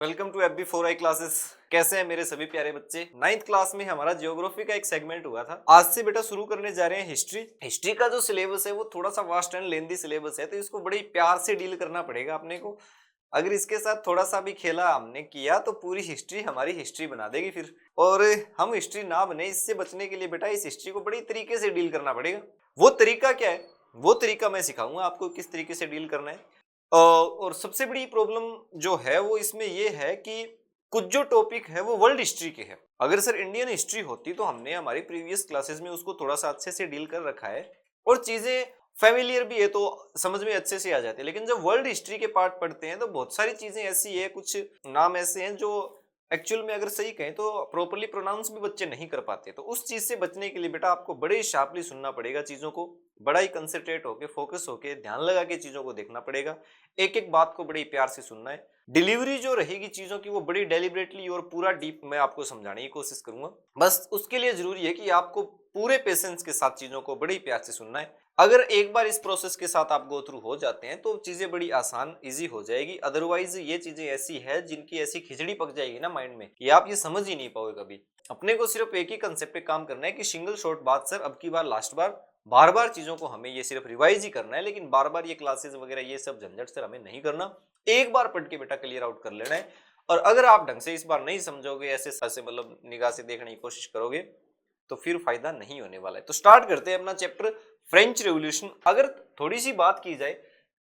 Welcome to FB4I classes. कैसे हैं मेरे सभी प्यारे बच्चे। 9th क्लास में हमारा ज्योग्राफी का एक सेगमेंट हुआ था। आज से बेटा शुरू करने जा रहे हैं हिस्ट्री का जो सिलेबस है वो थोड़ा सा वास्ट एंड लेंथी सिलेबस है, तो इसको बड़े प्यार से डील करना पड़ेगा अपने को। अगर इसके साथ थोड़ा सा भी खेला हमने किया तो पूरी हिस्ट्री हमारी हिस्ट्री बना देगी फिर, और हम हिस्ट्री ना बने इससे बचने के लिए बेटा इस हिस्ट्री को बड़ी तरीके से डील करना पड़ेगा। वो तरीका क्या है, वो तरीका मैं सिखाऊंगा आपको किस तरीके से डील करना है। और सबसे बड़ी प्रॉब्लम जो है वो इसमें ये है कि कुछ जो टॉपिक है वो वर्ल्ड हिस्ट्री के हैं। अगर सर इंडियन हिस्ट्री होती तो हमने हमारी प्रीवियस क्लासेस में उसको थोड़ा सा अच्छे से डील कर रखा है और चीजें फेमिलियर भी है तो समझ में अच्छे से आ जाते हैं। लेकिन जब वर्ल्ड हिस्ट्री के पार्ट पढ़ते हैं तो बहुत सारी चीजें ऐसी है, कुछ नाम ऐसे हैं जो एक्चुअल में अगर सही कहें तो प्रॉपरली प्रोनाउंस भी बच्चे नहीं कर पाते। तो उस चीज से बचने के लिए बेटा आपको बड़े शार्पली सुनना पड़ेगा चीजों को, बड़ा ही कंसंट्रेट होके फोकस होके ध्यान लगा के चीजों को देखना पड़ेगा। एक एक बात को बड़ी प्यार से सुनना है। डिलीवरी जो रहेगी चीजों की वो बड़ी डेलिबरेटली और पूरा डीप मैं आपको समझाने की कोशिश करूंगा। बस उसके लिए जरूरी है कि आपको पूरे पेशेंस के साथ चीजों को बड़ी प्यार से सुनना है। अगर एक बार इस प्रोसेस के साथ आप गो थ्रू हो जाते हैं तो चीजें बड़ी आसान इजी हो जाएगी। अदरवाइज ये चीजें ऐसी है जिनकी ऐसी खिचड़ी पक जाएगी ना माइंड में कि आप ये समझ ही नहीं पाओगे कभी। अपने को सिर्फ एक ही कंसेप्ट पे काम करना है कि सिंगल शॉट बात सर, अब की बार लास्ट बार बार चीजों को हमें ये सिर्फ रिवाइज ही करना है, लेकिन बार बार ये क्लासेस वगैरह ये सब झंझट सर हमें नहीं करना। एक बार पढ़ के बेटा क्लियर आउट कर लेना है। और अगर आप ढंग से इस बार नहीं समझोगे, ऐसे मतलब निगाह से देखने की कोशिश करोगे तो फिर फायदा नहीं होने वाला है। तो स्टार्ट करते हैं अपना चैप्टर फ्रेंच रेवोल्यूशन। अगर थोड़ी सी बात की जाए,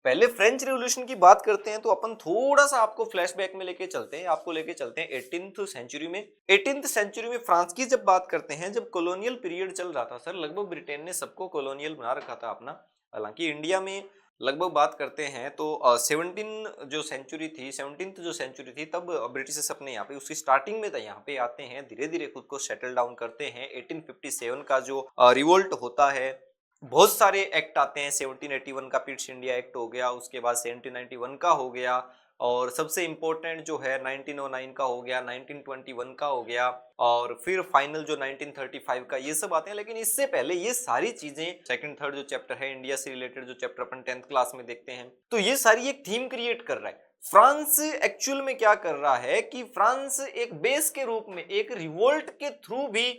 पहले फ्रेंच रेवोल्यूशन की बात करते हैं तो अपन थोड़ा सा आपको फ्लैशबैक में लेके चलते हैं। आपको लेके चलते हैं 18th सेंचुरी में। 18th सेंचुरी में फ्रांस की जब बात करते हैं, जब कॉलोनियल पीरियड चल रहा था सर, लगभग ब्रिटेन ने सबको कॉलोनियल बना रखा था अपना। हालांकि इंडिया में लगभग बात करते हैं तो 17 जो सेंचुरी थी, 17th जो सेंचुरी थी तब ब्रिटिश अपने यहाँ पे उसकी स्टार्टिंग में यहाँ पे आते हैं, धीरे धीरे खुद को सेटल डाउन करते हैं। 1857 का जो रिवोल्ट होता है, बहुत सारे एक्ट आते हैं। 1781 का पिट्स इंडिया एक्ट हो गया, उसके बाद 1791 का हो गया, और सबसे इंपॉर्टेंट जो है 1909 का हो गया, 1921 का हो गया, और फिर फाइनल जो 1935 का, ये सब आते हैं। लेकिन इससे पहले ये सारी चीजें सेकंड थर्ड जो चैप्टर है इंडिया से रिलेटेड, जो चैप्टर अपन 10th क्लास में देखते हैं, तो ये सारी एक थीम क्रिएट कर रहा है। फ्रांस एक्चुअल में क्या कर रहा है कि फ्रांस एक बेस के रूप में एक रिवोल्ट के थ्रू भी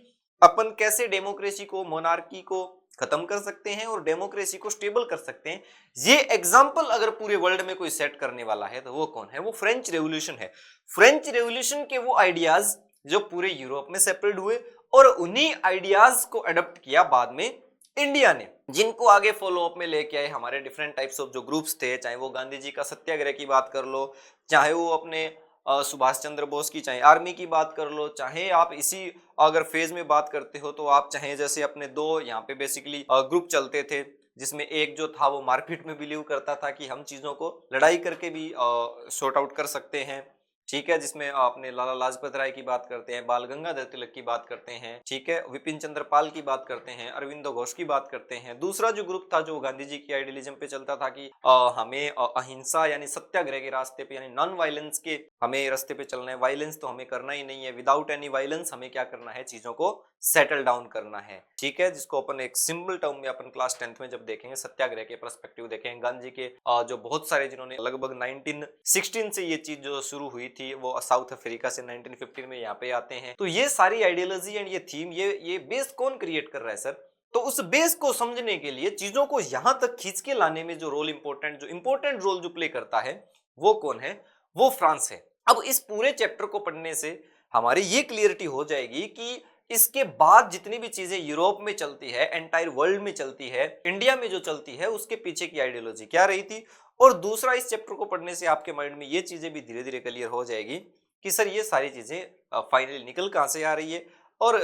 अपन कैसे डेमोक्रेसी को, मोनार्की को खत्म कर सकते हैं और डेमोक्रेसी को स्टेबल कर सकते हैं, ये एग्जाम्पल अगर पूरे वर्ल्ड में कोई सेट करने वाला है तो वो कौन है? वो फ्रेंच रेवोल्यूशन है। फ्रेंच रेवोल्यूशन के वो आइडियाज जो पूरे यूरोप में सेपरेट हुए और उन्हीं आइडियाज को अडॉप्ट किया बाद में इंडिया ने, जिनको आगे फॉलो अप में लेके आए हमारे डिफरेंट टाइप्स ऑफ जो ग्रुप्स थे। चाहे वो गांधी जी का सत्याग्रह की बात कर लो, चाहे वो अपने सुभाष चंद्र बोस की, चाहे आर्मी की बात कर लो, चाहे आप इसी अगर फेज में बात करते हो तो आप चाहे जैसे अपने दो यहाँ पे बेसिकली ग्रुप चलते थे, जिसमें एक जो था वो मारपीट में बिलीव करता था कि हम चीजों को लड़ाई करके भी सॉर्ट आउट कर सकते हैं, ठीक है, जिसमें आपने लाला लाजपत राय की बात करते हैं, बाल गंगाधर तिलक की बात करते हैं, ठीक है, विपिन चंद्र पाल की बात करते हैं, अरविंदो घोष की बात करते हैं। दूसरा जो ग्रुप था जो गांधी जी की आइडियलिज्म पे चलता था कि हमें अहिंसा यानी सत्याग्रह के रास्ते पे, यानी नॉन वायलेंस के हमें रास्ते पे चलना है, वायलेंस तो हमें करना ही नहीं है, विदाउट एनी वायलेंस हमें क्या करना है, चीजों को सेटल डाउन करना है, ठीक है, जिसको अपन एक सिंपल टर्म में अपन क्लास 10th में जब देखेंगे सत्याग्रह के पर्सपेक्टिव देखेंगे। गांधी के जो बहुत सारे जिन्होंने लगभग 1916 से ये चीज जो शुरू हुई थी वो साउथ अफ्रीका से 1915 में यहाँ पे आते हैं। तो ये सारी आइडियोलॉजी एंड ये थीम, ये बेस कौन क्रिएट कर रहा है सर? तो उस बेस को समझने के लिए चीजों को यहां तक खींच के लाने में जो रोल इंपॉर्टेंट रोल जो प्ले करता है वो कौन है? वो फ्रांस है। अब इस पूरे चैप्टर को पढ़ने से हमारी ये क्लियरिटी हो जाएगी कि इसके बाद जितनी भी चीजें यूरोप में चलती है, एंटायर वर्ल्ड में चलती है, इंडिया में जो चलती है, उसके पीछे की आइडियोलॉजी क्या रही थी। और दूसरा, इस चैप्टर को पढ़ने से आपके माइंड में ये चीजें भी धीरे धीरे क्लियर हो जाएगी कि सर ये सारी चीजें फाइनली निकल कहां से आ रही है। और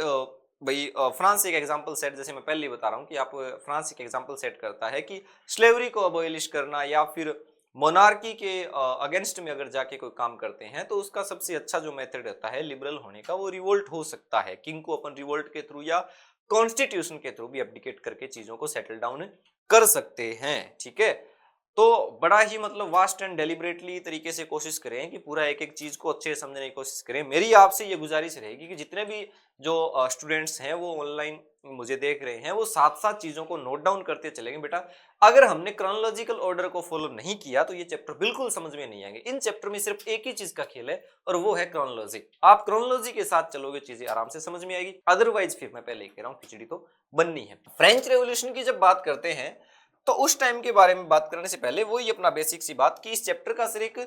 भाई फ्रांस एक एग्जांपल सेट, जैसे मैं पहले ही बता रहा हूं कि आप फ्रांस एक एग्जांपल सेट करता है कि स्लेवरी को अबॉलिश करना या फिर मोनार्की के अगेंस्ट में अगर जाके कोई काम करते हैं तो उसका सबसे अच्छा जो मेथड रहता है लिबरल होने का, वो रिवोल्ट हो सकता है। किंग को अपन रिवोल्ट के थ्रू या कॉन्स्टिट्यूशन के थ्रू भी एब्डिकेट करके चीजों को सेटल डाउन कर सकते हैं, ठीक है। तो बड़ा ही मतलब वास्ट एंड डेलिबरेटली तरीके से कोशिश करें कि पूरा एक एक चीज को अच्छे से समझने की कोशिश करें। मेरी आपसे ये गुजारिश रहेगी कि जितने भी जो स्टूडेंट्स हैं वो ऑनलाइन मुझे देख रहे हैं वो साथ साथ चीजों को नोट डाउन करते चलेंगे बेटा। अगर हमने क्रोनोलॉजिकल ऑर्डर को फॉलो नहीं किया तो ये चैप्टर बिल्कुल समझ में नहीं आएंगे। इन चैप्टर में सिर्फ एक ही चीज का खेल है और वो है क्रोनोलॉजी। आप क्रोनोलॉजी के साथ चलोगे चीजें आराम से समझ में आएगी, अदरवाइज फिर मैं पहले ही कह रहा हूँ खिचड़ी तो बननी है। फ्रेंच रेवोल्यूशन की जब बात करते हैं तो उस टाइम के बारे में बात करने से पहले वही अपना बेसिक सी बात कि इस चैप्टर का सिर्फ एक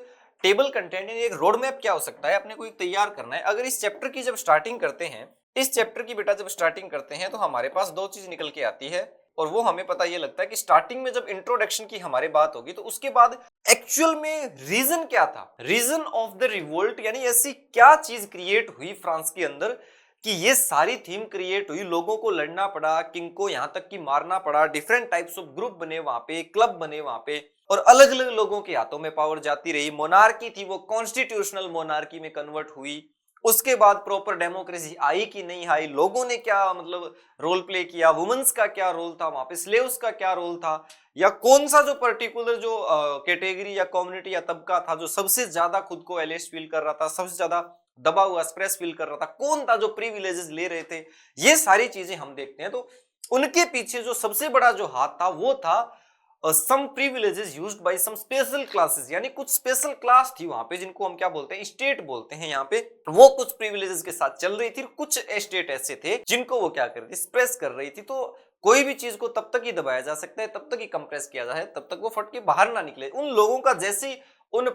टेबल कंटेंट यानी एक रोड मैप क्या हो सकता है अपने को एक तैयार करना है। अगर इस चैप्टर की जब स्टार्टिंग करते हैं, इस चैप्टर की बेटा जब स्टार्टिंग करते हैं तो हमारे पास दो चीज निकल के आती है और वो हमें पता ये लगता है कि स्टार्टिंग में जब इंट्रोडक्शन की हमारी बात होगी तो उसके बाद एक्चुअल में रीजन क्या था, रीजन ऑफ द रिवोल्ट, यानी ऐसी क्या चीज क्रिएट हुई फ्रांस के अंदर कि ये सारी थीम क्रिएट हुई, लोगों को लड़ना पड़ा, किंग को यहां तक कि मारना पड़ा, डिफरेंट टाइप्स ऑफ ग्रुप बने वहां पे, क्लब बने वहां पे और अलग अलग लोगों के हाथों में पावर जाती रही। मोनार्की थी वो कॉन्स्टिट्यूशनल मोनार्की में कन्वर्ट हुई। उसके बाद प्रॉपर डेमोक्रेसी आई कि नहीं आई, लोगों ने क्या मतलब रोल प्ले किया, वुमेन्स का क्या रोल था वहां पे, स्लेव्स का क्या रोल था, या कौन सा जो पर्टिकुलर जो कैटेगरी या कम्युनिटी या तबका था जो सबसे ज्यादा खुद को एलिस्ट फील कर रहा था, सबसे ज्यादा दबा हुआ स्ट्रेस फील कर रहा था, कौन था जो प्रिविलेजेस ले रहे थे, ये सारी चीजें हम देखते हैं। तो उनके पीछे जो सबसे बड़ा जो हाथ था वो था some privileges used by some special classes, यानी कुछ स्पेशल क्लास थी वहां पे जिनको हम क्या बोलते हैं, स्टेट बोलते हैं यहाँ पे। वो कुछ प्रिविलेजेस के साथ चल रही थी, कुछ स्टेट ऐसे थे जिनको वो क्या कर रही थी, स्प्रेस कर रही थी। तो कोई भी चीज को तब तक ही दबाया जा सकता है, तब तक ही कंप्रेस किया जाए, तब तक वो फट के बाहर ना निकले। उन लोगों का जैसे उन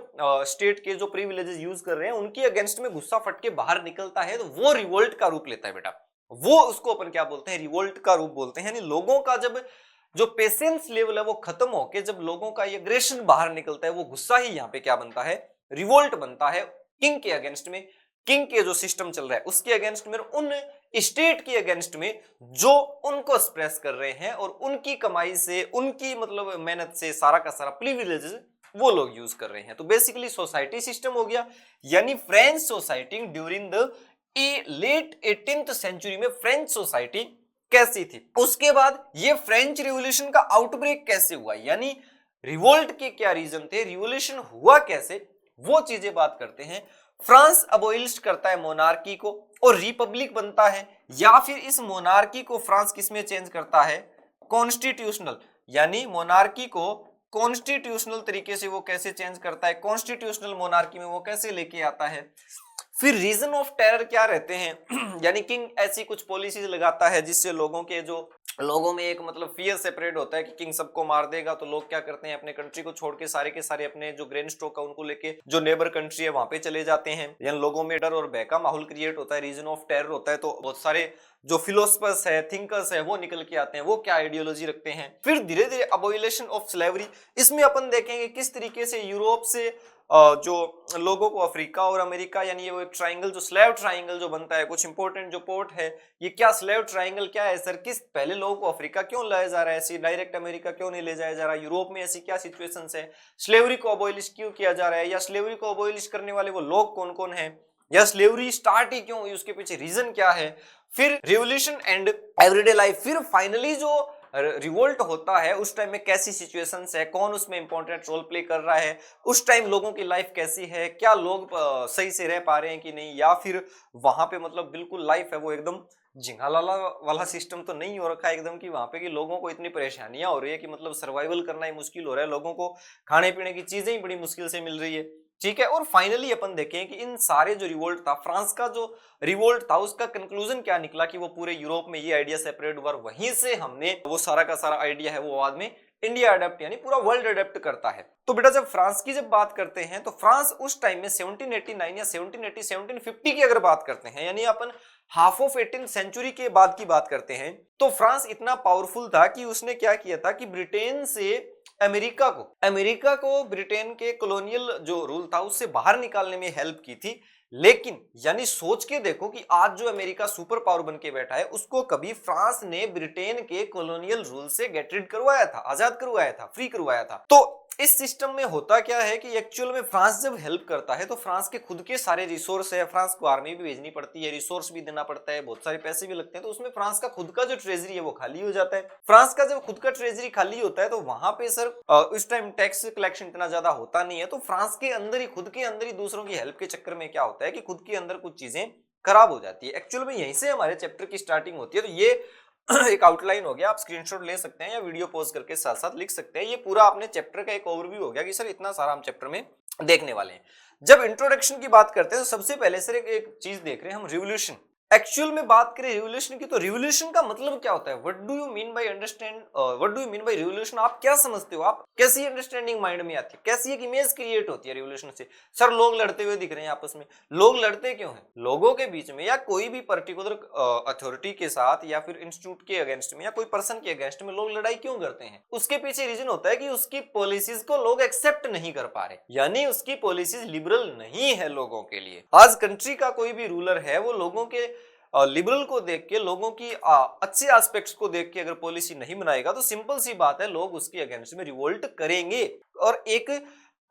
स्टेट के जो प्रिविलेजेस यूज कर रहे हैं उनके अगेंस्ट में गुस्सा फट के बाहर निकलता है तो वो रिवोल्ट का रूप लेता है बेटा। वो उसको अपन क्या बोलते हैं, रिवोल्ट का रूप बोलते हैं। यानी लोगों का जब जो पेशेंस लेवल है वो खत्म होके जब लोगों का एग्रेशन बाहर निकलता है, वो गुस्सा ही यहाँ पे क्या बनता है, रिवोल्ट बनता है किंग के अगेंस्ट में, किंग के जो सिस्टम चल रहा है उसके अगेंस्ट में, उन स्टेट के अगेंस्ट में जो उनको स्प्रेस कर रहे हैं और उनकी कमाई से, उनकी मतलब मेहनत से सारा का सारा प्रिविलेजेस वो लोग यूज कर रहे हैं। तो बेसिकली सोसाइटी सिस्टम हो गया। यानी French society during the late 18th century में फ्रेंच सोसाइटी कैसी थी। उसके बाद ये फ्रेंच रिवॉल्यूशन का आउटब्रेक कैसे हुआ, यानी रिवोल्ट के क्या रीजन थे, रिवॉल्यूशन हुआ कैसे, वो चीजें बात करते हैं। फ्रांस अबोलिश करता है मोनार्की को और रिपब्लिक बनता है, या फिर इस मोनार्की को फ्रांस किसमें चेंज करता है, कॉन्स्टिट्यूशनल, यानी मोनार्की को कॉन्स्टिट्यूशनल तरीके से वो कैसे चेंज करता है, कॉन्स्टिट्यूशनल मोनार्की में वो कैसे लेके आता है। फिर रीजन ऑफ टेरर क्या रहते हैं यानी किंग ऐसी कुछ पॉलिसीज लगाता है जिससे लोगों के जो लोगों में एक मतलब फियर सेपरेट होता है कि किंग सबको मार देगा, तो लोग क्या करते हैं अपने कंट्री को छोड़ के सारे अपने जो ग्रेन स्टॉक है उनको लेके जो नेबर कंट्री है वहां पे चले जाते हैं। यानी लोगों में डर और भय का माहौल क्रिएट होता है, रीजन ऑफ टेरर होता है। तो बहुत सारे जो फिलोसफर्स है, थिंकर्स है, वो निकल के आते हैं, वो क्या आइडियोलॉजी रखते हैं। फिर धीरे धीरे अबॉलिशन ऑफ स्लेवरी, इसमें अपन देखेंगे किस तरीके से यूरोप से जो लोगों को अफ्रीका और अमेरिका, यानी ये वो एक ट्राइंगल जो स्लेव ट्राइंगल जो बनता है, कुछ इंपॉर्टेंट जो पोर्ट है, ये क्या स्लेव ट्राइंगल क्या है सर, किस पहले लोगों को अफ्रीका क्यों लाया जा रहा है, ऐसी डायरेक्ट अमेरिका क्यों नहीं ले जाया जा रहा, यूरोप में ऐसी क्या सिचुएशंस है, स्लेवरी को अबॉलिश क्यों किया जा रहा है, या स्लेवरी को अबॉलिश करने वाले वो लोग कौन कौन है, या स्लेवरी स्टार्ट ही क्यों हुई, उसके पीछे रीजन क्या है। फिर रिवोल्यूशन एंड एवरीडे लाइफ, फिर फाइनली जो रिवोल्ट होता है उस टाइम में कैसी सिचुएशंस है, कौन उसमें इंपॉर्टेंट रोल प्ले कर रहा है, उस टाइम लोगों की लाइफ कैसी है, क्या लोग सही से रह पा रहे हैं कि नहीं, या फिर वहां पे मतलब बिल्कुल लाइफ है वो एकदम झिंगालाला वाला सिस्टम तो नहीं हो रखा है एकदम कि वहां पे कि लोगों को इतनी परेशानियां हो रही है कि मतलब सर्वाइवल करना ही मुश्किल हो रहा है, लोगों को खाने पीने की चीजें ही बड़ी मुश्किल से मिल रही है। ठीक है, और फाइनली अपन देखें कि इन सारे जो रिवोल्ट था, फ्रांस का जो रिवोल्ट था उसका कंक्लूजन क्या निकला कि वो पूरे यूरोप में ये आइडिया सेपरेट हुआ, वहीं से हमने वो सारा का सारा आइडिया है वो बाद में इंडिया अडेप्ट यानी पूरा वर्ल्ड अडेप्ट करता है। तो बेटा जब फ्रांस की जब बात करते हैं तो फ्रांस उस टाइम में 1789 या 1780 1750 की अगर बात करते हैं, यानी अपन हाफ ऑफ 18th सेंचुरी के बाद की बात करते हैं, तो फ्रांस इतना पावरफुल था कि उसने क्या किया था कि ब्रिटेन से अमेरिका को ब्रिटेन के कॉलोनियल जो रूल था उससे बाहर निकालने में हेल्प की थी। लेकिन यानी सोच के देखो कि आज जो अमेरिका सुपर पावर बन के बैठा है उसको कभी फ्रांस ने ब्रिटेन के कॉलोनियल रूल से गेट रिड करवाया था, आजाद करवाया था, फ्री करवाया था। तो इस सिस्टम में होता क्या है कि एक्चुअल में फ्रांस जब हेल्प करता है तो फ्रांस के खुद के सारे रिसोर्स है, फ्रांस को आर्मी भी भेजनी पड़ती है, रिसोर्स भी देना पड़ता है, बहुत सारे पैसे भी लगते हैं, तो उसमें फ्रांस का खुद का जो ट्रेजरी है वो खाली हो जाता है। फ्रांस का जब खुद का ट्रेजरी खाली होता है तो वहां पे सर उस टाइम टैक्स कलेक्शन इतना ज्यादा होता नहीं है, तो फ्रांस के अंदर ही खुद के अंदर ही दूसरों की हेल्प के चक्कर में क्या होता है कि खुद के अंदर कुछ चीजें खराब हो जाती है। एक्चुअल में यहीं से हमारे चैप्टर की स्टार्टिंग होती है। तो ये एक आउटलाइन हो गया, आप स्क्रीनशॉट ले सकते हैं या वीडियो पॉज करके साथ साथ लिख सकते हैं। ये पूरा आपने चैप्टर का एक ओवरव्यू हो गया कि सर इतना सारा हम चैप्टर में देखने वाले हैं। जब इंट्रोडक्शन की बात करते हैं तो सबसे पहले सर एक चीज देख रहे हैं हम, रिवोल्यूशन। एक्चुअल में बात करें रिवोल्यूशन की, तो रिवोल्यूशन का मतलब क्या होता है, what do you mean by understand, what do you mean by revolution, आप क्या समझते हो, आप कैसी अंडरस्टैंडिंग माइंड में आती है, कैसी एक इमेज क्रिएट होती है रिवोल्यूशन से। सर लोग लड़ते हुए दिख रहे हैं आपस में, लोग लड़ते क्यों हैं, लोगों के बीच में या कोई भी पर्टिकुलर अथॉरिटी के साथ या फिर इंस्टीट्यूट के अगेंस्ट में या कोई पर्सन के अगेंस्ट में लोग लड़ाई क्यों करते हैं, उसके पीछे रीजन होता है कि उसकी पॉलिसीज को लोग एक्सेप्ट नहीं कर पा रहे, यानी उसकी पॉलिसीज लिबरल नहीं है लोगों के लिए। आज कंट्री का कोई भी रूलर है वो लोगों के लिबरल को देख के, लोगों की अच्छे एस्पेक्ट्स को देख के अगर पॉलिसी नहीं बनाएगा तो सिंपल सी बात है लोग उसके अगेंस्ट में रिवोल्ट करेंगे और एक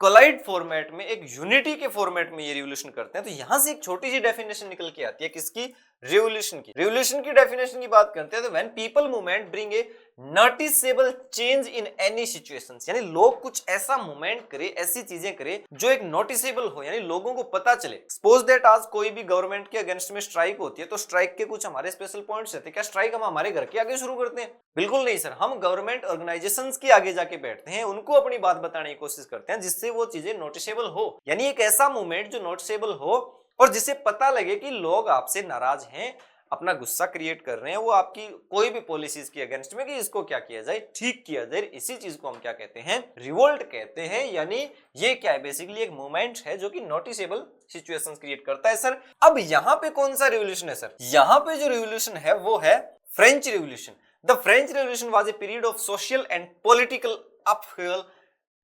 कोलाइड फॉर्मेट में, एक यूनिटी के फॉर्मेट में ये रिवोल्यूशन करते हैं। तो यहां से एक छोटी सी डेफिनेशन निकल के आती है किसकी, रिवोल्यूशन की। रिवोल्यूशन की डेफिनेशन की बात करते हैं तो when people movement bring a noticeable change in any situations, यानी लोग कुछ ऐसा मूवमेंट करे, ऐसी चीजें करे जो एक नोटिसेबल हो, यानी लोगों को पता चले। सपोज दैट आज कोई भी गवर्नमेंट के अगेंस्ट में स्ट्राइक होती है तो स्ट्राइक के कुछ हमारे स्पेशल पॉइंट्स रहते हैं। क्या स्ट्राइक हम हमारे घर के आगे शुरू करते हैं? बिल्कुल नहीं सर, हम गवर्नमेंट ऑर्गेनाइजेशंस के आगे जाके बैठते हैं, उनको अपनी बात बताने की कोशिश करते हैं जिससे वो चीजें नोटिसेबल हो, यानी एक ऐसा मूवमेंट जो नोटिसेबल हो और जिसे पता लगे कि लोग आपसे नाराज हैं, अपना गुस्सा क्रिएट कर रहे हैं वो आपकी कोई भी पॉलिसीज के अगेंस्ट में कि इसको क्या किया जाए, ठीक किया जाए। इसी चीज को हम क्या कहते हैं, रिवोल्ट कहते हैं। यानी ये क्या है, बेसिकली एक मूवमेंट है जो कि नोटिसेबल सिचुएशंस क्रिएट करता है। सर अब यहाँ पे कौन सा रिवोल्यूशन है सर, यहाँ पे जो रिवोल्यूशन है वो है French revolution. The French revolution was a period of social and political upheaval,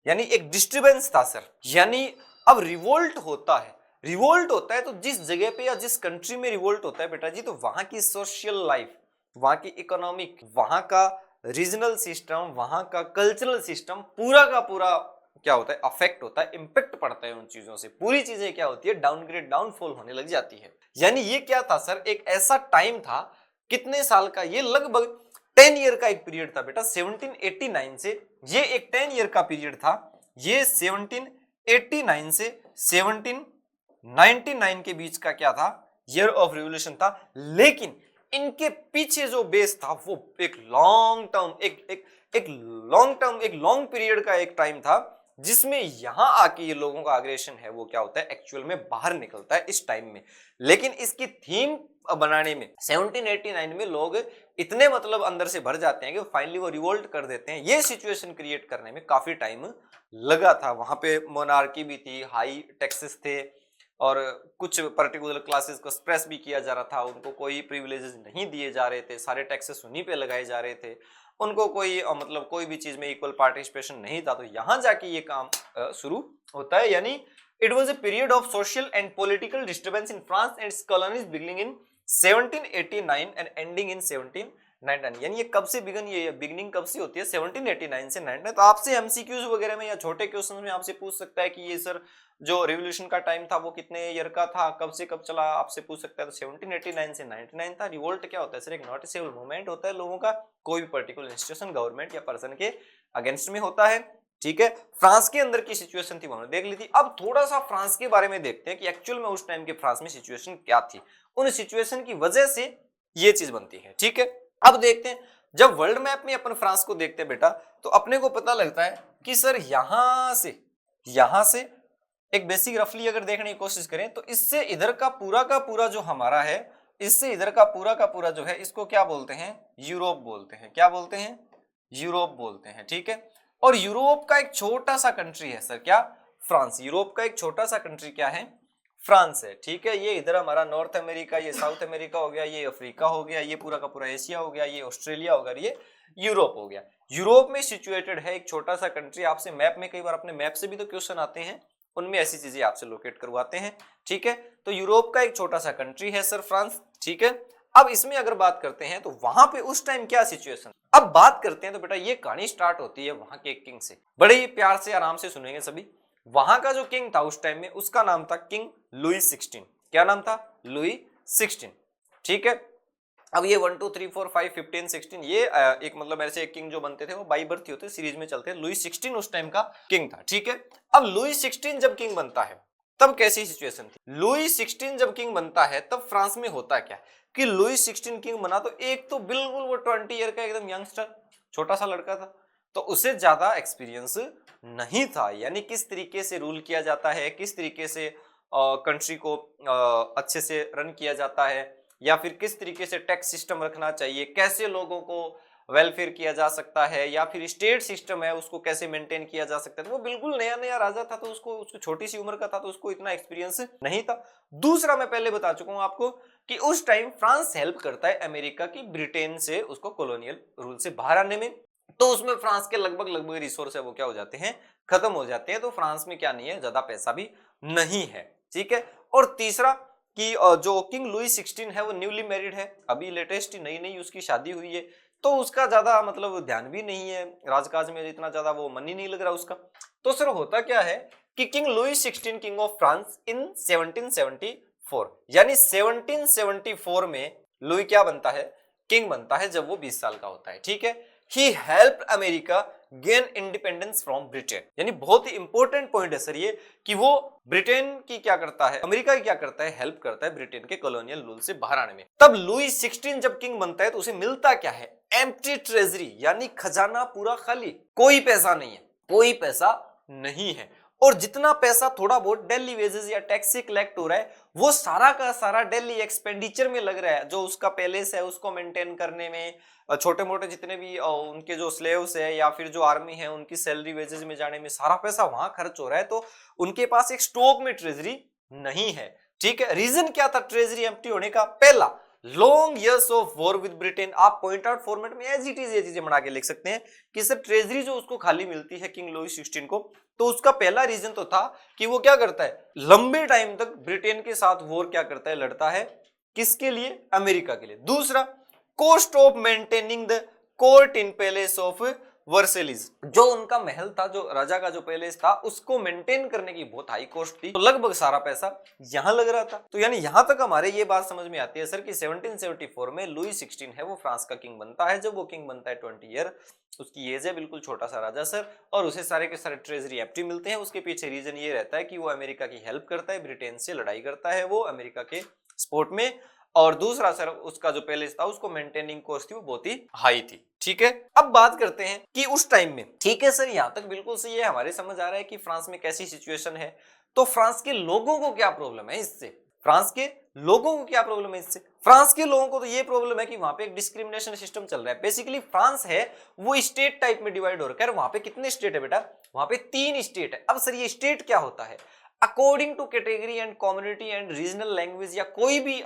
यानी एक डिस्टर्बेंस था सर। यानी अब रिवोल्ट होता है, रिवोल्ट होता है तो जिस जगह पे या जिस कंट्री में रिवोल्ट होता है बेटा जी, तो वहां की सोशल लाइफ, वहां की इकोनॉमिक, वहां का रीजनल सिस्टम, वहां का कल्चरल सिस्टम पूरा का पूरा क्या होता है, अफेक्ट होता है, इंपैक्ट पड़ता है उन चीजों से। पूरी चीजें क्या होती है, डाउनग्रेड, डाउनफॉल होने लग जाती है। यानी ये क्या था सर, एक ऐसा टाइम था, कितने साल का, ये लगभग 10 ईयर का एक पीरियड था बेटा। 1789 से ये एक 10 ईयर का पीरियड था। ये 1789 से 1799 के बीच का क्या था, ईयर ऑफ रिवोल्यूशन था। लेकिन इनके पीछे जो बेस था वो एक लॉन्ग टर्म, एक लॉन्ग पीरियड का एक टाइम था जिसमें यहां आके ये लोगों का अग्रेशन है वो क्या होता है, एक्चुअल में बाहर निकलता है इस टाइम में। लेकिन इसकी थीम बनाने में 1789 में लोग इतने मतलब अंदर से भर जाते हैं कि फाइनली वो रिवोल्ट कर देते हैं। ये सिचुएशन क्रिएट करने में काफी टाइम लगा था। वहां पे मोनार्की भी थी, हाई टैक्सेस थे और कुछ पर्टिकुलर क्लासेस को स्प्रेस भी किया जा रहा था, उनको कोई प्रिविलेजेस नहीं दिए जा रहे थे, सारे टैक्सेस उन्हीं पे लगाए जा रहे थे, उनको कोई मतलब कोई भी चीज में इक्वल पार्टिसिपेशन नहीं था। तो यहां जाके ये काम शुरू होता है। यानी it was a period of social and political disturbance in France and it's colonies beginning in 1789 and ending in 1799। यानी ये कब से बिगिनिंग कब से होती है, 1789 से 99। तो आपसे एमसीक्यूज वगैरह में या छोटे क्वेश्चन में आपसे पूछ सकता है कि ये सर जो रिवोल्यूशन का टाइम था वो कितने ईयर का था, कब से कब चला, आपसे पूछ सकता है। तो 1789 से 99 था। रिवोल्ट क्या होता है सर, एक नोटिसेबल मूवमेंट होता है लोगों का, कोई भी पर्टिकुलर इंस्टीट्यूशन, गवर्नमेंट या पर्सन के अगेंस्ट में होता है। ठीक है, फ्रांस के अंदर की सिचुएशन थी, हमने देख ली थी। अब थोड़ा सा फ्रांस के बारे में देखते हैं कि एक्चुअल में उस टाइम के फ्रांस में सिचुएशन क्या थी, उन सिचुएशन की वजह से ये चीज बनती है। ठीक है, अब देखते हैं, जब वर्ल्ड मैप में अपन फ्रांस को देखते हैं बेटा तो अपने को पता लगता है कि सर यहां से एक बेसिक रफली अगर देखने की कोशिश करें तो इससे इधर का पूरा जो हमारा है, इससे इधर का पूरा जो है, इसको क्या बोलते हैं, यूरोप बोलते हैं। क्या बोलते हैं, यूरोप बोलते हैं। ठीक है, और यूरोप का एक छोटा सा कंट्री है सर, क्या, फ्रांस। यूरोप का एक छोटा सा कंट्री क्या है, फ्रांस है। ठीक है, ये इधर हमारा नॉर्थ अमेरिका, ये साउथ अमेरिका हो गया, ये अफ्रीका हो गया, ये पूरा का पूरा एशिया हो गया, ये ऑस्ट्रेलिया हो गया, ये यूरोप हो गया। यूरोप में सिचुएटेड है एक छोटा सा कंट्री। आपसे मैप में कई बार अपने मैप से भी तो क्वेश्चन आते हैं, उनमें ऐसी चीजें आपसे लोकेट करवाते हैं। ठीक है, तो यूरोप का एक छोटा सा कंट्री है सर फ्रांस। ठीक है, अब इसमें अगर बात करते हैं तो वहां पे उस टाइम क्या सिचुएशन, अब बात करते हैं तो बेटा ये कहानी स्टार्ट होती है वहां के किंग से। बड़े ही प्यार से आराम से सुनेंगे सभी। वहां का जो किंग था उस टाइम में, उसका नाम था किंग लुई 16। क्या नाम था, लुई 16। ठीक है, अब ये 1 2 3 4 5 15 16 ये एक मतलब ऐसे एक किंग जो बनते थे वो बाई बर्थ होते, सीरीज में चलते हैं। लुई 16 उस टाइम का किंग था। ठीक है, अब लुई 16 जब किंग बनता है तब कैसी सिचुएशन थी? लुई 16 जब किंग बनता है तब फ्रांस में होता क्या कि लुई 16 किंग बना तो एक तो बिल्कुल वो 20 ईयर का एकदम यंगस्टर छोटा सा लड़का था, तो उसे ज्यादा एक्सपीरियंस नहीं था, यानी किस तरीके से रूल किया जाता है, किस तरीके से कंट्री को अच्छे से रन किया जाता है, या फिर किस तरीके से टैक्स सिस्टम रखना चाहिए, कैसे लोगों को वेलफेयर किया जा सकता है, या फिर स्टेट सिस्टम है उसको कैसे मेंटेन किया जा सकता है। तो वो बिल्कुल नया नया राजा था, तो उसको छोटी सी उम्र का था, तो उसको इतना एक्सपीरियंस नहीं था। दूसरा, मैं पहले बता चुका हूं आपको कि उस टाइम फ्रांस हेल्प करता है अमेरिका की ब्रिटेन से उसको कॉलोनियल रूल से बाहर आने में, तो उसमें फ्रांस के लगभग लगभग रिसोर्स है वो क्या हो जाते हैं, खत्म हो जाते हैं। तो फ्रांस में क्या नहीं है, ज्यादा पैसा भी नहीं है, ठीक है। और तीसरा कि जो किंग लुई 16 है वो न्यूली मैरिड है, अभी लेटेस्ट नई नई उसकी शादी हुई है, तो उसका ज्यादा मतलब ध्यान भी नहीं है राजकाज में, इतना ज्यादा वो मन ही नहीं लग रहा उसका। तो सर होता क्या है कि king Louis 16 king of France in 1774, यानी 1774 में लुई क्या बनता है, किंग बनता है, जब वो 20 साल का होता है, ठीक है। He help America gain independence from Britain, यानी बहुत ही इंपॉर्टेंट पॉइंट है सर ये कि वो ब्रिटेन की क्या करता है, अमेरिका की क्या करता है, हेल्प करता है ब्रिटेन के कॉलोनियल रूल से बाहर आने में। तब लुई 16 जब किंग बनता है तो उसे मिलता क्या है, एम्प्टी ट्रेजरी, यानी खजाना पूरा खाली, कोई पैसा नहीं है, कोई पैसा नहीं है। और जितना पैसा थोड़ा बहुत दिल्ली वेजेस या टैक्स से कलेक्ट हो रहा है वो सारा का सारा दिल्ली एक्सपेंडिचर में लग रहा है, जो उसका पैलेस है उसको मेंटेन करने में, छोटे मोटे जितने भी उनके जो स्लेव्स है या फिर जो आर्मी है उनकी सैलरी वेजेस में जाने में सारा पैसा वहां खर्च हो रहा है। तो उनके पास एक स्टॉक में ट्रेजरी नहीं है, ठीक है। रीजन क्या था ट्रेजरी एम्प्टी होने का, पहला long years of war with Britain. आप पॉइंट आउट फॉर्मेट में एज इट इज ये चीजें बना के लिख सकते हैं कि सर ट्रेजरी जो उसको खाली मिलती है किंग लुई 16 को, तो उसका पहला रीजन तो था कि वो क्या करता है, लंबे टाइम तक ब्रिटेन के साथ वॉर क्या करता है, लड़ता है, किसके लिए, अमेरिका के लिए। दूसरा, cost of maintaining the court in palace of Versailles, जो उनका महल था, जो राजा का जो पैलेस था, उसको मेंटेन करने की बहुत हाई कॉस्ट थी, तो लगभग सारा पैसा यहां लग रहा था। तो यानी यहां तक हमारे ये बात समझ में आती है सर कि 1774 में लुई 16 है वो फ्रांस का किंग बनता है। जब वो किंग बनता है 20 ईयर उसकी एज है, बिल्कुल छोटा सा राजा सर, और उसे सारे के सारे ट्रेजरी एम्प्टी मिलते हैं। उसके पीछे रीजन ये रहता है कि वो अमेरिका की हेल्प करता है, ब्रिटेन से लड़ाई करता है वो अमेरिका के सपोर्ट में, और दूसरा सर उसका जो पैलेस था उसको मेंटेनिंग कॉस्ट थी वो बहुत ही हाई थी, ठीक है। अब बात करते हैं कि उस टाइम में, ठीक है सर यहां तक बिल्कुल सही है, हमारे समझ आ रहा है कि फ्रांस में कैसी सिचुएशन है। तो फ्रांस के लोगों को क्या प्रॉब्लम है इससे, फ्रांस के लोगों को क्या प्रॉब्लम है इससे, फ्रांस के लोगों को तो ये प्रॉब्लम है कि वहां पे एक डिस्क्रिमिनेशन सिस्टम चल रहा है। बेसिकली फ्रांस है वो स्टेट टाइप में डिवाइड हो रखा है। वहां पे कितने स्टेट है बेटा, वहां पे 3 स्टेट है। अब सर ये स्टेट क्या होता है, according to category and community and regional language, या कोई भी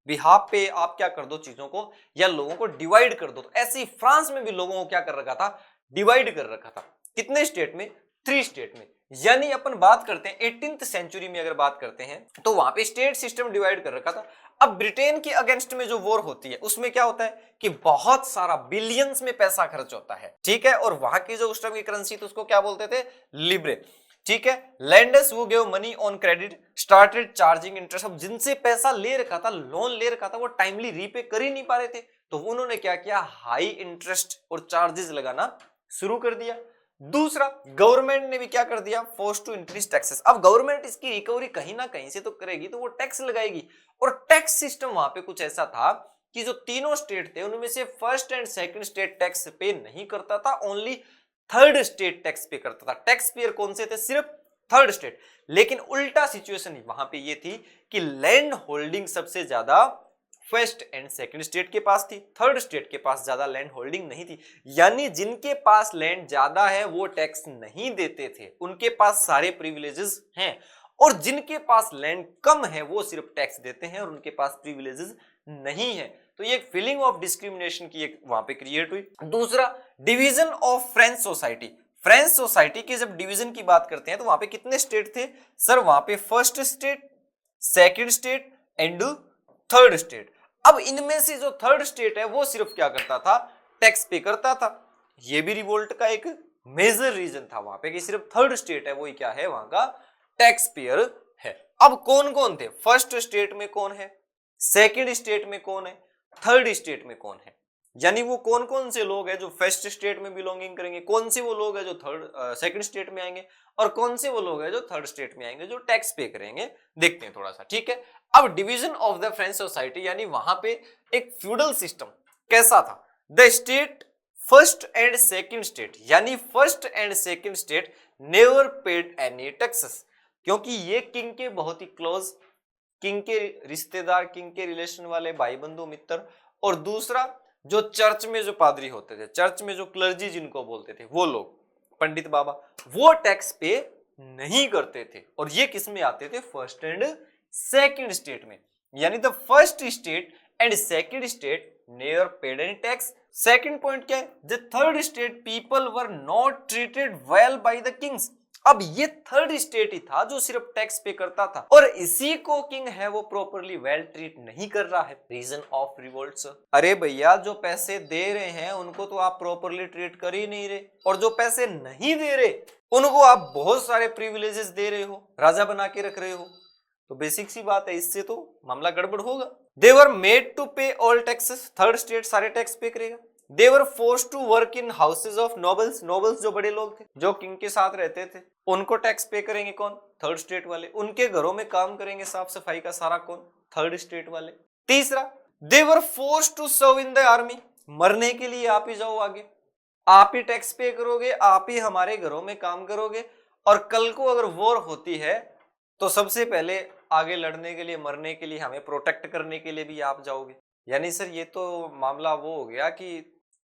बिहाफ पे आप क्या कर दो चीजों को या लोगों को डिवाइड कर दो। तो ऐसे ही फ्रांस में भी लोगों को क्या कर रखा था, डिवाइड कर रखा था। कितने स्टेट में, 3 स्टेट में। यानी अपन बात करते हैं 18th सेंचुरी में अगर बात करते हैं तो वहां पे स्टेट सिस्टम डिवाइड कर रखा था। अब ब्रिटेन के अगेंस्ट में जो वॉर होती है उसमें क्या होता है कि बहुत सारा बिलियंस में पैसा खर्च होता है, ठीक है। और वहां की जो उस टाइम की करेंसी थी उसको क्या बोलते थे, लिब्रे, ठीक है। लैंडर्स वो give money on credit started charging interest. अब जिनसे पैसा ले रखा था, लोन ले रखा था, वो टाइमली रीपे कर ही नहीं पा रहे थे, तो उन्होंने क्या किया, हाई इंटरेस्ट और चार्जेस लगाना शुरू कर दिया। दूसरा, गवर्नमेंट ने भी क्या कर दिया, फोर्स टू इंक्रीज टैक्सेस। अब गवर्नमेंट इसकी रिकवरी कहीं ना कहीं से तो करेगी, तो वो टैक्स लगाएगी। और टैक्स सिस्टम वहां पे कुछ ऐसा था कि जो तीनों स्टेट थे उनमें से first and second state tax पे नहीं करता था, ओनली थर्ड स्टेट टैक्स पे करता था। टैक्स पेयर कौन से थे, सिर्फ थर्ड स्टेट। लेकिन उल्टा सिचुएशन वहां पे ये थी कि लैंड होल्डिंग सबसे ज्यादा फर्स्ट एंड सेकंड स्टेट के पास थी, थर्ड स्टेट के पास ज्यादा लैंड होल्डिंग नहीं थी। यानी जिनके पास लैंड ज्यादा है वो टैक्स नहीं देते थे, उनके पास सारे प्रिविलेजेस हैं, और जिनके पास लैंड कम है वो सिर्फ टैक्स देते हैं और उनके पास प्रिविलेजेस नहीं है। तो ये एक फीलिंग ऑफ डिस्क्रिमिनेशन की एक वहां पे क्रिएट हुई। दूसरा, division of French society. French society के जब डिवीजन की बात करते हैं तो वहां पे कितने स्टेट थे सर, वहां पे first state, second state and third state. अब इनमें से जो थर्ड स्टेट है वो सिर्फ क्या करता था, टैक्स पे करता था। ये भी रिवोल्ट का एक मेजर रीजन था वहां पे कि सिर्फ थर्ड स्टेट है वो क्या है, वहां का टैक्स पेयर है। अब कौन कौन थे, फर्स्ट स्टेट में कौन है, सेकंड स्टेट में कौन है, थर्ड स्टेट में कौन है, यानी वो कौन कौन से लोग हैं जो फर्स्ट स्टेट में बिलोंगिंग करेंगे, कौन से वो लोग हैं जो सेकंड स्टेट में आएंगे, और कौन से वो लोग हैं जो थर्ड स्टेट में आएंगे जो टैक्स पे करेंगे। देखते हैं थोड़ा सा, ठीक है। अब division of the French society, यानी वहां पे एक फ्यूडल सिस्टम कैसा था। The state first and second state, यानी first and second state never paid any taxes, क्योंकि ये किंग के बहुत ही क्लोज, किंग के रिश्तेदार, किंग के रिलेशन वाले भाई बंधु मित्र, और दूसरा जो चर्च में जो पादरी होते थे, चर्च में जो क्लर्जी जिनको बोलते थे वो लोग, पंडित बाबा, वो टैक्स पे नहीं करते थे। और ये किस में आते थे, फर्स्ट एंड सेकंड स्टेट में, यानी the first state and second state never paid any tax. Second point क्या है, the third state people were not treated well by the Kings. अब ये थर्ड स्टेट ही था जो सिर्फ टैक्स पे करता था, और इसी को किंग है वो प्रॉपरली वेल ट्रीट नहीं कर रहा है। रीजन ऑफ रिवोल्ट, अरे भैया जो पैसे दे रहे हैं उनको तो आप प्रॉपरली ट्रीट कर ही नहीं रहे, और जो पैसे नहीं दे रहे उनको आप बहुत सारे प्रिविलेजेस दे रहे हो, राजा बना के रख रहे हो, तो बेसिक सी बात है, इससे तो मामला गड़बड़ होगा। They were made to pay all taxes, third state सारे टैक्स पे करेगा। They were forced to work in houses of nobles, nobles जो बड़े लोग थे जो किंग के साथ रहते थे, उनको टैक्स पे करेंगे कौन, थर्ड स्टेट वाले। उनके घरों में काम करेंगे साफ सफाई का सारा कौन, थर्ड स्टेट वाले। तीसरा, they were forced to serve in the army, मरने के लिए आप ही जाओ आगे, आप ही टैक्स पे करोगे, आप ही हमारे घरों में काम करोगे, और कल को अगर वॉर होती है तो सबसे पहले आगे लड़ने के लिए, मरने के लिए, हमें प्रोटेक्ट करने के लिए भी आप जाओगे। यानी सर ये तो मामला वो हो गया कि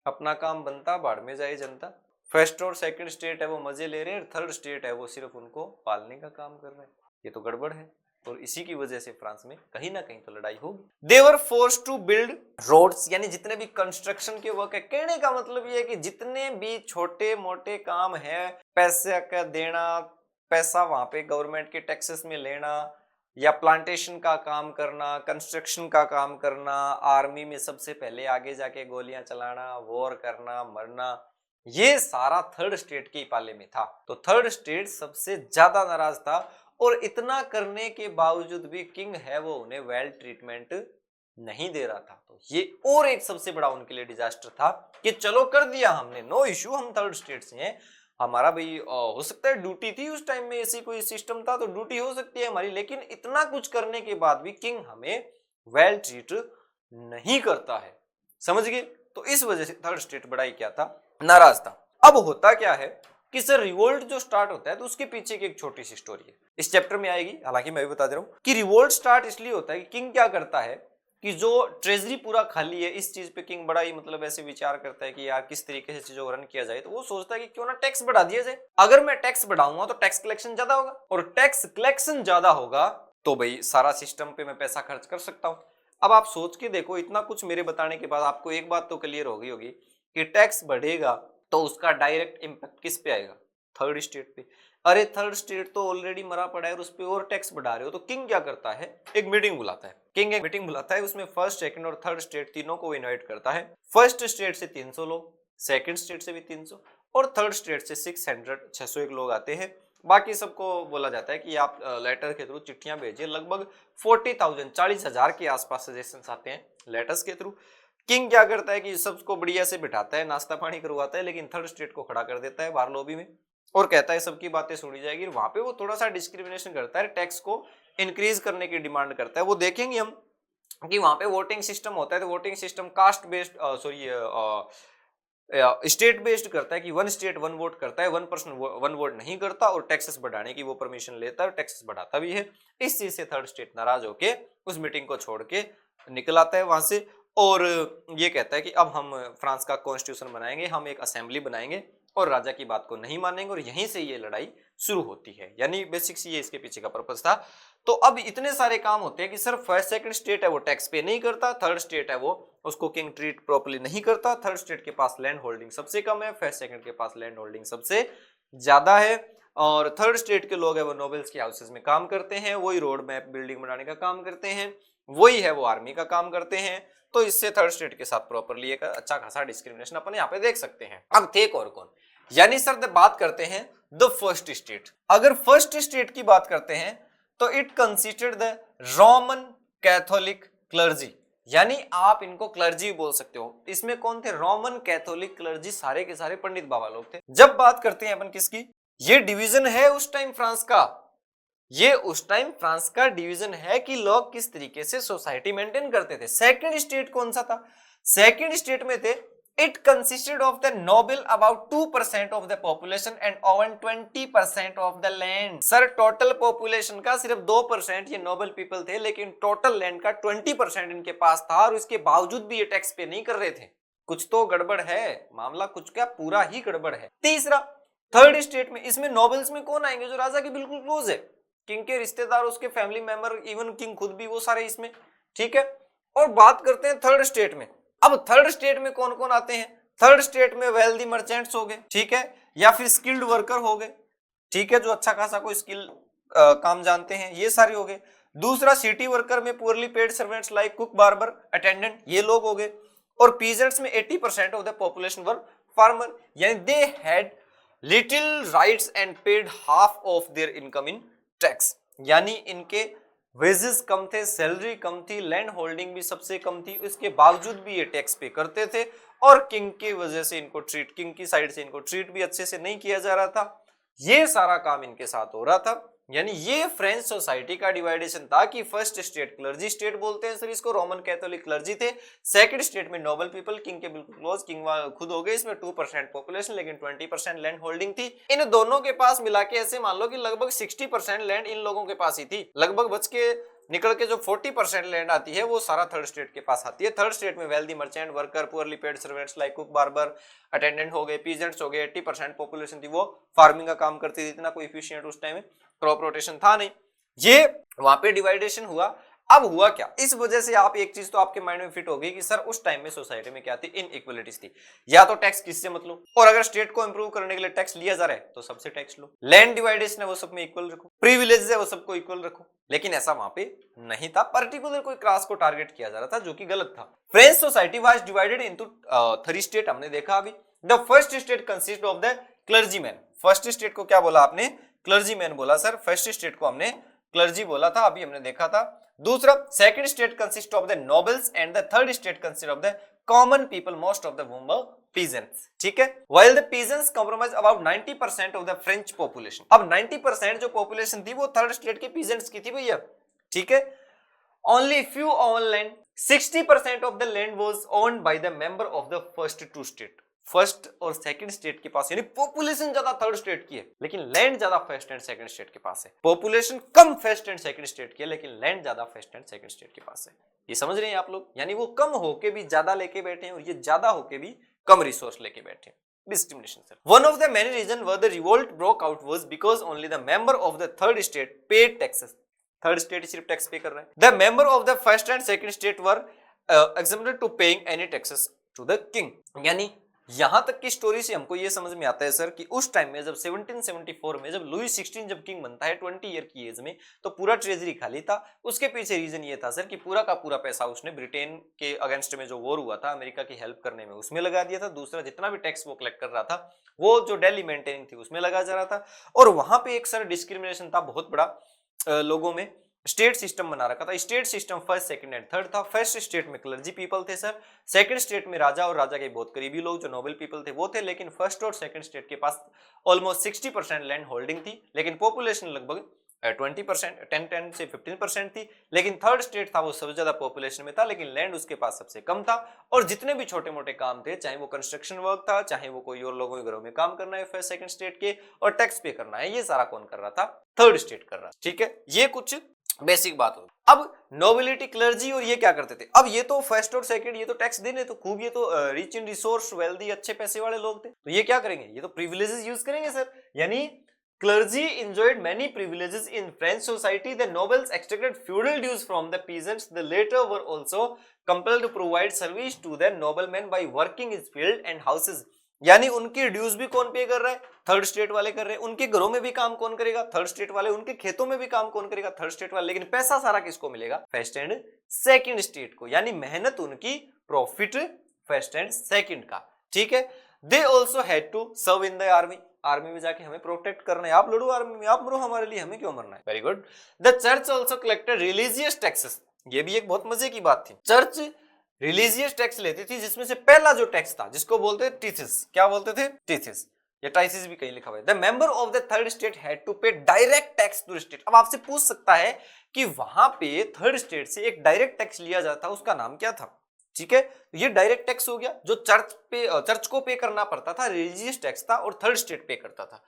अपना काम बनता बाढ़ में जाए जनता। फर्स्ट और सेकंड स्टेट है वो मजे ले रहे हैं, थर्ड स्टेट है वो सिर्फ उनको पालने का काम कर रहे हैं, ये तो गड़बड़ है। और इसी की वजह से फ्रांस में कहीं ना कहीं तो लड़ाई होगी। They were forced to build roads, यानी जितने भी कंस्ट्रक्शन के वर्क है, कहने का मतलब ये है कि जितने भी छोटे मोटे काम है, पैसे का देना, पैसा वहां पे गवर्नमेंट के टैक्सेस में लेना, या प्लांटेशन का काम करना, कंस्ट्रक्शन का काम करना, आर्मी में सबसे पहले आगे जाके गोलियां चलाना, वॉर करना, मरना, ये सारा थर्ड स्टेट के पाले में था। तो थर्ड स्टेट सबसे ज्यादा नाराज था, और इतना करने के बावजूद भी किंग है वो उन्हें वेल ट्रीटमेंट नहीं दे रहा था। तो ये और एक सबसे बड़ा उनके लिए डिजास्टर था कि चलो कर दिया हमने, नो इश्यू, हम थर्ड स्टेट से हैं, हमारा भाई हो सकता है ड्यूटी थी उस टाइम में, ऐसी कोई सिस्टम था तो ड्यूटी हो सकती है हमारी, लेकिन इतना कुछ करने के बाद भी किंग हमें वेल ट्रीट नहीं करता है, समझ गए। तो इस वजह से थर्ड स्टेट बड़ा ही क्या था, नाराज था। अब होता क्या है कि सर रिवोल्ट जो स्टार्ट होता है तो उसके पीछे की एक छोटी सी स्टोरी है, इस चैप्टर में आएगी, हालांकि मैं भी बता दे रहा हूं कि रिवोल्ट स्टार्ट इसलिए होता है कि किंग क्या करता है कि जो ट्रेजरी पूरा खाली है, इस चीज पे किंग बड़ा ही मतलब ऐसे विचार करता है कि यार किस तरीके से चीजों को रन किया जाए। तो वो सोचता है कि क्यों ना टैक्स बढ़ा दिया जाए, अगर मैं टैक्स बढ़ाऊंगा तो टैक्स कलेक्शन ज्यादा होगा, और टैक्स कलेक्शन ज्यादा होगा तो भाई सारा सिस्टम पे मैं पैसा खर्च कर सकता हूं। अब आप सोच के देखो, इतना कुछ मेरे बताने के बाद आपको एक बात तो क्लियर हो गई होगी कि टैक्स बढ़ेगा तो उसका डायरेक्ट इंपैक्ट किस पे आएगा, थर्ड स्टेट पे। अरे थर्ड स्टेट तो ऑलरेडी मरा पड़ा है और उस पे और टैक्स बढ़ा रहे हो, तो किंग क्या करता है, एक मीटिंग बुलाता है। किंग एक मीटिंग बुलाता है, उसमें फर्स्ट, सेकंड और थर्ड स्टेट तीनों को इनवाइट करता है। फर्स्ट स्टेट से 300 लोग, सेकंड स्टेट से भी 300, और थर्ड स्टेट से 601 लोग आते हैं। बाकी सबको बोला जाता है कि आप लेटर के थ्रू चिट्ठियां भेजिए। लगभग 40,000 40,000 के आसपास सजेशंस आते हैं लेटर्स के थ्रू। किंग क्या करता है कि सबको बढ़िया से बिठाता है, नाश्ता पानी करवाता है, लेकिन थर्ड स्टेट को खड़ा कर देता है बाहर लॉबी में, और कहता है सबकी बातें सुनी जाएगी। वहां पे वो थोड़ा सा डिस्क्रिमिनेशन करता है, टैक्स को इंक्रीज करने की डिमांड करता है। वो देखेंगे हम कि वहां पे वोटिंग सिस्टम होता है, तो voting system caste based state based करता है कि वन स्टेट वन वोट करता है, वन पर्सन वन वोट नहीं करता, और टैक्सेस बढ़ाने की वो परमिशन लेता है और टैक्सेस बढ़ाता भी है। इस चीज से थर्ड स्टेट नाराज होके उस मीटिंग को छोड़ के निकल आता है वहां से, और ये कहता है कि अब हम फ्रांस का कॉन्स्टिट्यूशन बनाएंगे, हम एक असेंबली बनाएंगे और राजा की बात को नहीं मानेंगे, और यहीं से ये लड़ाई शुरू होती है। यानी बेसिक्स ये इसके पीछे का पर्पस था। तो अब इतने सारे काम होते हैं कि सिर्फ फर्स्ट सेकंड स्टेट है वो टैक्स पे नहीं करता, थर्ड स्टेट है वो उसको किंग ट्रीट प्रॉपर्ली नहीं करता, थर्ड स्टेट के पास लैंड होल्डिंग सबसे कम है, फर्स्ट सेकंड के पास लैंड होल्डिंग सबसे ज्यादा है, और थर्ड स्टेट के लोग है वो नोबल्स के हाउसेस में काम करते हैं, वही रोड मैप बिल्डिंग बनाने का काम करते हैं, वही है वो आर्मी का काम करते हैं। तो इससे थर्ड स्टेट के साथ प्रॉपर्ली एक अच्छा खासा डिस्क्रिमिनेशन अपन यहाँ पे देख सकते हैं। अब थे और कौन, यानी सर बात करते हैं द फर्स्ट स्टेट। अगर फर्स्ट स्टेट की बात करते हैं तो it consisted the Roman Catholic clergy, यानी आप इनको क्लर्जी बोल सकते हो। इसमें कौन थे? रोमन कैथोलिक क्लर्जी, सारे के सारे पंडित बाबा लोग थे। जब बात करते हैं अपन किसकी, ये डिवीजन है उस टाइम फ्रांस का, ये उस टाइम फ्रांस का डिवीजन है कि लोग किस तरीके से सोसाइटी मेंटेन करते थे। सेकंड स्टेट कौन सा था? सेकंड स्टेट में थे it consisted of the noble about 2% of the population and owned 20% of the land. सर टोटल पॉपुलेशन का सिर्फ 2% ये नोबल पीपल थे, लेकिन टोटल लैंड का 20% इनके पास था और इसके बावजूद भी ये टैक्स पे नहीं कर रहे थे। कुछ तो गड़बड़ है, मामला कुछ क्या पूरा ही गड़बड़ है। तीसरा, थर्ड स्टेट में, इसमें नोबल्स में कौन आएंगे? जो राजा के बिल्कुल क्लोज है, किंग के रिश्तेदार, उसके फैमिली मेंबर, इवन किंग खुद भी, वो सारे इसमें, ठीक है। और बात करते हैं थर्ड स्टेट में। अब थर्ड स्टेट में कौन कौन आते हैं? थर्ड स्टेट में वेल्दी मर्चेंट्स हो गए, ठीक है, या फिर स्किल्ड वर्कर हो गए, ठीक है, जो अच्छा खासा कोई स्किल काम जानते हैं, ये सारे हो गए। दूसरा, सिटी वर्कर में poorly paid servants like cook, barber, attendant, ये लोग हो गए। और पीजेंट्स में 80% of the population were farmer, यानी they had little rights and paid half of their income in tax, यानी इनके वेजेस कम थे, सैलरी कम थी, लैंड होल्डिंग भी सबसे कम थी, उसके बावजूद भी ये टैक्स पे करते थे। और किंग की वजह से इनको ट्रीट, किंग की साइड से इनको ट्रीट भी अच्छे से नहीं किया जा रहा था। ये सारा काम इनके साथ हो रहा था। यानी ये फ्रेंच सोसाइटी का डिवाइडेशन था कि फर्स्ट स्टेट क्लर्जी स्टेट बोलते हैं सर इसको, रोमन कैथोलिक क्लर्जी थे। सेकंड स्टेट में नोबल पीपल, किंग के बिल्कुल क्लोज, किंग खुद हो गए, इसमें 2% पॉपुलेशन लेकिन 20% लैंड होल्डिंग थी। इन दोनों के पास मिला के ऐसे मान लो कि लगभग 60% लैंड इन लोगों के पास ही थी। लगभग बच के निकल के जो 40% लैंड आती है वो सारा थर्ड स्टेट के पास आती है। थर्ड स्टेट में wealthy merchant, worker, poorly paid servants like cook, barber, attendant हो गए, पीजेंट्स हो गए। 80% पॉपुलेशन थी वो फार्मिंग का काम करती थी, इतना कोई एफिशिएंट उस टाइम में क्रॉप रोटेशन था नहीं। ये वहां पे डिवाइडेशन हुआ। अब हुआ क्या? इस वजह से आप एक चीज तो आपके माइंड में फिट हो गई कि सर उस टाइम में सोसाइटी में क्या थी? इनइक्वालिटीज थी। या तो टैक्स किससे मत लो, और अगर स्टेट को इंप्रूव करने के लिए टैक्स लिया जा रहा है तो सबसे टैक्स लो। लैंड डिवाइडेशन है वो सब में इक्वल रखो, प्रिविलेज है वो सबको इक्वल रखो। लेकिन ऐसा वहां पे नहीं था, पर्टिकुलर कोई क्लास को टारगेट किया जा रहा था, जो कि गलत था। French society was divided into 3 state, हमने देखा अभी। The first state consist of the clergyman. First state को क्या बोला आपने? क्लर्जीमैन बोला सर। फर्स्ट स्टेट को हमने क्लर्जी बोला था, अभी हमने देखा था। दूसरा, second state consist of the nobles and the third state consist of the common people, most of the वूम peasants, ठीक है। while the peasants comprise about 90% of the French population। अब 90% जो पॉपुलेशन थी वो थर्ड स्टेट के peasants की थी भैया, ठीक है। only few own land, 60% of the land was owned by the member of the first two state। First और सेकंड स्टेट के पास, यानी पॉपुलेशन ज्यादा थर्ड स्टेट की है लेकिन लैंड ज्यादा फर्स्ट एंड सेकंड स्टेट के पास है। Population come first and second state की है लेकिन लैंड ज्यादा फर्स्ट एंड सेकंड स्टेट के पास है। ये समझ रहे हैं आप लोग? यानी वो कम होके भी ज्यादा लेके बैठे हैं और ये ज्यादा होके भी कम रिसोर्स लेके बैठे हैं। Discrimination, sir. One of the many reasons why the revolt broke out was because only the member of the third state paid taxes। Third state सिर्फ टैक्स पे कर रहे हैं। The member of the first and second state were exempted to paying any taxes to the king। यानी यहां तक की story से हमको ये समझ में आता है सर कि उस टाइम में जब 1774 में जब लुई 16 जब किंग बनता है 20 ईयर की एज में, तो पूरा ट्रेजरी खाली था। उसके पीछे रीजन ये था सर कि पूरा का पूरा पैसा उसने ब्रिटेन के अगेंस्ट में जो वॉर हुआ था अमेरिका की हेल्प करने में उसमें लगा दिया था। दूसरा, जितना भी टैक्स वो कलेक्ट कर रहा था वो जो दिल्ली मेंटेनिंग थी उसमें लगा जा रहा था। और वहां पे एक सर डिस्क्रिमिनेशन था बहुत बड़ा लोगों में। स्टेट सिस्टम बना रखा था। State system first, second and third था। फर्स्ट स्टेट में क्लर्जी पीपल थे सर। सेकंड स्टेट में राजा और राजा के बहुत करीबी लोग जो नोबल पीपल थे वो थे। लेकिन फर्स्ट और सेकंड स्टेट के पास ऑलमोस्ट 60% लैंड होल्डिंग थी, लेकिन पॉपुलेशन लगभग 20%, 10 से 15% थी। लेकिन थर्ड स्टेट था वो सबसे ज्यादा पॉपुलेशन में था, लेकिन लैंड उसके पास सबसे कम था। और जितने भी छोटे मोटे काम थे, चाहे वो कंस्ट्रक्शन वर्क था, चाहे वो कोई और लोगों के घरों में काम करना है फर्स्ट सेकंड स्टेट के, और टैक्स पे करना है, ये सारा कौन कर रहा था? थर्ड स्टेट कर रहा। ठीक है, ये कुछ बेसिक बात हो। अब नोबिलिटी, क्लर्जी और ये क्या करते थे? अब ये तो फर्स्ट और सेकंड ये तो टैक्स देने तो खूब, ये तो रिच इन रिसोर्स, वेल्दी, अच्छे पैसे वाले लोग थे, तो ये क्या करेंगे? ये तो प्रिविलेजेस यूज करेंगे सर। यानी clergy enjoyed many privileges in French society. The nobles extracted feudal dues from the peasants. The latter were also compelled to provide service to their noblemen by working in field and houses। यानी उनकी dues भी कौन पे कर रहा है? Third state वाले कर रहे हैं। उनके घरों में भी काम कौन करेगा? थर्ड स्टेट वाले। उनके खेतों में भी काम कौन करेगा? थर्ड स्टेट वाले। लेकिन पैसा सारा किसको मिलेगा? फर्स्ट एंड सेकंड स्टेट को। यानी मेहनत उनकी, प्रॉफिट फर्स्ट एंड सेकंड का। ठीक है। They also had to serve in the army. Army में जाके हमें प्रोटेक्ट करना है। आप लड़ो आर्मी में, आप मरो हमारे लिए, हमें क्यों मरना है? Very good. The church also collected religious taxes. ये भी एक बहुत मजे की बात थी। चर्च रिलीजियस टैक्स लेती थी, जिसमें से पहला जो टैक्स था जिसको बोलते थे टीथिस, क्या बोलते थे? टीथिस, या टाइसिस भी कहीं लिखा हुआ है। The member of the third state had to pay direct tax to state. अब आपसे पूछ सकता है कि वहां पे थर्ड स्टेट से एक डायरेक्ट टैक्स लिया जाता, उसका नाम क्या था? ठीक है, ये डायरेक्ट टैक्स हो गया जो चर्च को पे करना पड़ता था, रिलीजियस टैक्स था और थर्ड स्टेट पे करता था।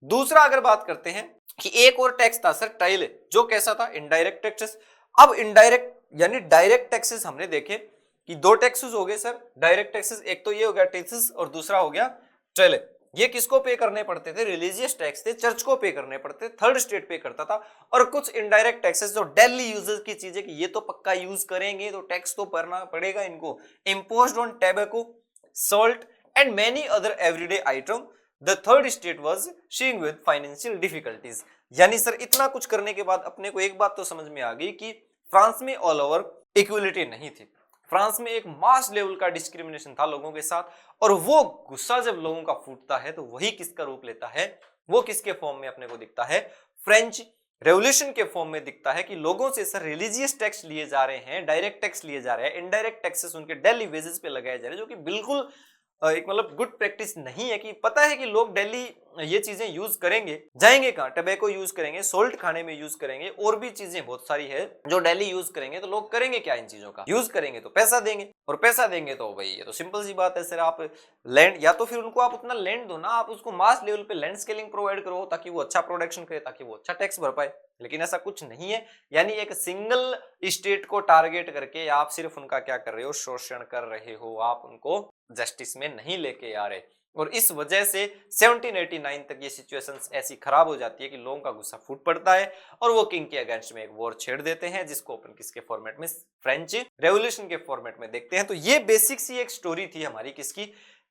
दूसरा अगर बात करते हैं कि एक और टैक्स था सर टाइले, जो कैसा था? Indirect taxes. अब इनडायरेक्ट यानी डायरेक्ट टैक्सेस हमने देखे कि दो टैक्सेस हो गए सर डायरेक्ट टैक्सेस, एक तो ये हो गया टैक्सेस और दूसरा हो गया टाइले। ये किसको पे करने पड़ते थे? रिलीजियस टैक्स थे, चर्च को पे करने पड़ते, थर्ड स्टेट पे करता था। और कुछ इनडायरेक्ट टैक्सेस जो डेली यूजेस की चीजें कि ये तो पक्का यूज करेंगे तो टैक्स तो भरना पड़ेगा इनको, imposed on tobacco, salt and many other everyday item. The third state was seeing with financial difficulties. यानी सर इतना कुछ करने के बाद अपने को एक बात तो समझ में आ गई कि फ्रांस में ऑल ओवर इक्वलिटी नहीं थी, फ्रांस में एक मास लेवल का डिस्क्रिमिनेशन था लोगों के साथ। और वो गुस्सा जब लोगों का फूटता है तो वही किसका रूप लेता है? वो किसके फॉर्म में अपने को दिखता है? फ्रेंच रेवोल्यूशन के फॉर्म में दिखता है कि लोगों से सर रिलीजियस टैक्स लिए जा रहे हैं, डायरेक्ट टैक्स लिए जा रहे हैं, इनडायरेक्ट टैक्सेस उनके डेली वेजेस पे लगाए जा रहे हैं, जो कि बिल्कुल एक मतलब गुड प्रैक्टिस नहीं है। कि पता है कि लोग डेली ये चीजें यूज करेंगे, जाएंगे कहां? टबैको यूज करेंगे, सोल्ट खाने में यूज करेंगे, और भी चीजें बहुत सारी है जो डेली यूज करेंगे। तो लोग करेंगे क्या इन चीजों का? यूज करेंगे तो पैसा देंगे, और पैसा देंगे तो भाई ये तो सिंपल सी बात है सर, आप लैंड या तो फिर उनको आप उतना लैंड दो ना, आप उसको मास लेवल पे लैंड स्केलिंग प्रोवाइड करो ताकि वो अच्छा प्रोडक्शन करे, ताकि वो अच्छा टैक्स भर पाए। लेकिन ऐसा कुछ नहीं है। यानी एक सिंगल स्टेट को टारगेट करके आप सिर्फ उनका क्या कर रहे हो? शोषण कर रहे हो, आप उनको जस्टिस में नहीं लेके आ रहे। और इस वजह से 1789 तक ये सिचुएशंस ऐसी खराब हो जाती है कि लोगों का गुस्सा फूट पड़ता है और वो किंग के अगेंस्ट में एक वॉर छेड़ देते हैं, जिसको अपन किसके फॉर्मेट में? फ्रेंच रेवोल्यूशन के फॉर्मेट में देखते हैं। तो ये बेसिक सी एक स्टोरी थी हमारी किसकी,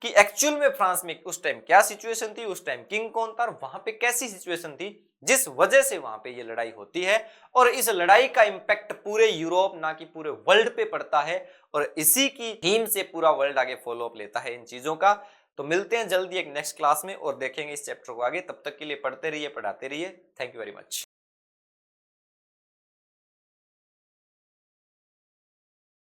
कि एक्चुअल में फ्रांस में उस टाइम क्या सिचुएशन थी, उस टाइम किंग कौन था, वहां पे कैसी सिचुएशन थी जिस वजह से वहां पे ये लड़ाई होती है। और इस लड़ाई का इंपैक्ट पूरे यूरोप ना कि पूरे वर्ल्ड पे पड़ता है, और इसी की थीम से पूरा वर्ल्ड आगे फॉलो अप लेता है इन चीजों का। तो मिलते हैं जल्दी एक नेक्स्ट क्लास में और देखेंगे इस चैप्टर को आगे। तब तक के लिए पढ़ते रहिए, पढ़ाते रहिए। Thank you very much.